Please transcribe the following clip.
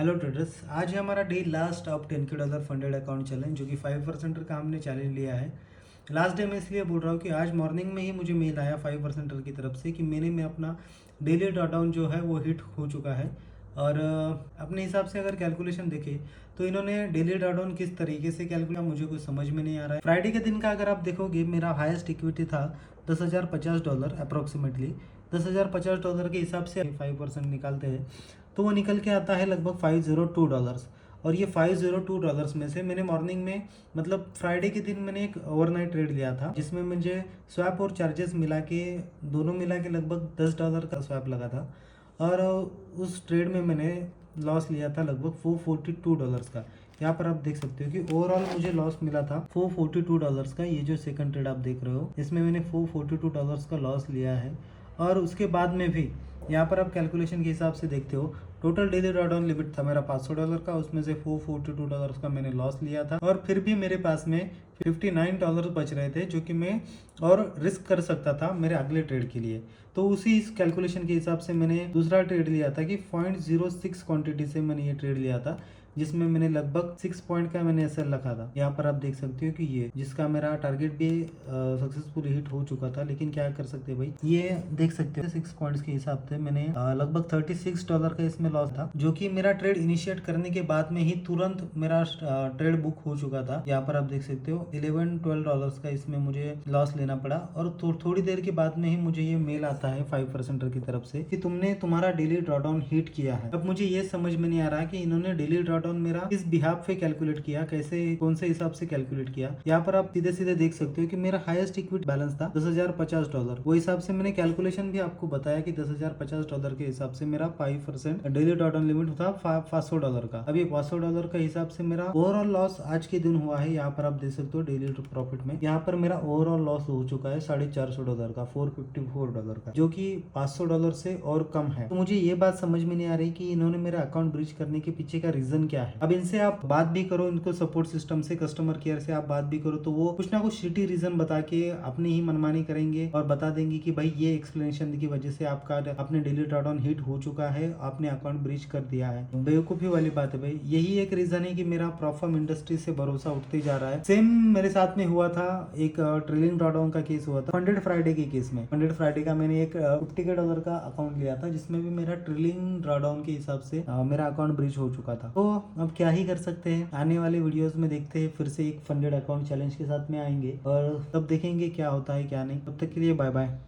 Hello traders, आज है हमारा day last of $10K funded account challenge जो कि 5% का हमने चैलेंज लिया है। लास्ट डे मैं इसलिए बोल रहा हूँ कि आज मॉर्निंग में ही मुझे मेल आया 5% की तरफ से कि मैंने में अपना डेली ड्रॉडाउन जो है वो हिट हो चुका है। और अपने हिसाब से अगर कैलकुलेशन देखें तो इन्होंने डेली ड्रॉडाउन किस तरीके से कैलकुलेट मुझे कुछ समझ में नहीं आ रहा है। फ्राइडे के दिन का अगर आप देखोगे मेरा हाईएस्ट इक्विटी था $10,050 अप्रोक्सीमेटली। $10,050 के हिसाब से 5% निकालते हैं तो वो निकल के आता है लगभग $502। और ये $502 में से मैंने मॉर्निंग में मतलब फ्राइडे के दिन मैंने एक ओवरनाइट ट्रेड लिया था जिसमें मुझे स्वैप और चार्जेस मिला के दोनों मिला के लगभग $10 का स्वैप लगा था। और उस ट्रेड में मैंने लॉस लिया था लगभग $442 का। यहाँ पर आप देख सकते हो कि ओवरऑल मुझे लॉस मिला था $442 का। ये जो सेकंड ट्रेड आप देख रहे हो इसमें मैंने $442 का लॉस लिया है। और उसके बाद में भी यहाँ पर आप कैलकुलेशन के हिसाब से देखते हो टोटल डेली ड्रॉडाउन लिमिट था मेरा $500 का, उसमें से $442 का मैंने लॉस लिया था। और फिर भी मेरे पास में $59 बच रहे थे जो कि मैं और रिस्क कर सकता था मेरे अगले ट्रेड के लिए। तो उसी इस कैलकुलेशन के हिसाब से मैंने दूसरा ट्रेड लिया था कि 0.06 क्वांटिटी से मैंने ये ट्रेड लिया था जिसमें मैंने लगभग 6 पॉइंट का मैंने एसएल रखा था। यहाँ पर आप देख सकते हो कि ये जिसका मेरा टारगेट भी सक्सेसफुली हिट हो चुका था। लेकिन क्या कर सकते हैं भाई, ये देख सकते हो 6 पॉइंट्स के हिसाब से मैंने लगभग $36 का इसमें लॉस था जो कि मेरा ट्रेड इनिशिएट करने के बाद में ही तुरंत मेरा ट्रेड बुक हो चुका था। यहाँ पर आप देख सकते हो $11-12 का इसमें मुझे लॉस लेना पड़ा। और थोड़ी देर के बाद में ही मुझे ये मेल आता है 5% की तरफ से कि तुमने तुम्हारा डेली ड्रॉडाउन हिट किया है। अब मुझे ये समझ में नहीं आ रहा कि इन्होंने डेली ड्रॉडाउन मेरा किस बिहाफ पे कैलकुलेट किया, कैसे कौन से हिसाब से कैलकुलेट किया। यहाँ पर आप सीधे सीधे देख सकते हो कि मेरा हाईएस्ट इक्विटी बैलेंस था $10,050। वो हिसाब से मैंने कैलकुलेशन भी आपको बताया कि $10,050 के हिसाब से मेरा 5% डेली ड्रॉडाउन लिमिट था $500 का। अब ये $500 का हिसाब से मेरा ओवरऑल लॉस आज के दिन हुआ है। यहाँ पर आप देख सकते हो डेली प्रॉफिट में यहाँ पर मेरा ओवरऑल लॉस हो चुका है $450 का, $454 का, जो कि $500 से और कम है। तो मुझे ये बात समझ में नहीं आ रही कि इन्होंने मेरा अकाउंट ब्रीच करने के पीछे का रीजन क्या है। अब इनसे आप बात भी करो, इनको सपोर्ट सिस्टम से कस्टमर केयर से आप बात भी करो तो वो कुछ ना कुछ शिटी रीजन बता के अपनी ही मनमानी करेंगे और बता देंगे कि भाई ये एक्सप्लेनेशन की वजह से आपका अपने डेली ड्रॉडाउन हिट हो चुका है, आपने अकाउंट ब्रीच कर दिया है। बेवकूफी वाली बात है भाई। यही एक रीजन है कि मेरा प्रॉफर्म इंडस्ट्री से भरोसा उठते जा रहा है। सेम मेरे साथ में हुआ था, एक ट्रेलिंग ड्रॉडाउन का केस हुआ था फंडेड फ्राइडे के केस में। फंडेड फ्राइडे का मैंने एक $50K का अकाउंट लिया था जिसमें भी मेरा ट्रेलिंग ड्रॉडाउन के हिसाब से मेरा अकाउंट ब्रीच हो चुका था। तो अब क्या ही कर सकते हैं, आने वाले वीडियोस में देखते हैं फिर से एक फंडेड अकाउंट चैलेंज के साथ में आएंगे और तब देखेंगे क्या होता है क्या नहीं। तब तक के लिए बाय बाय।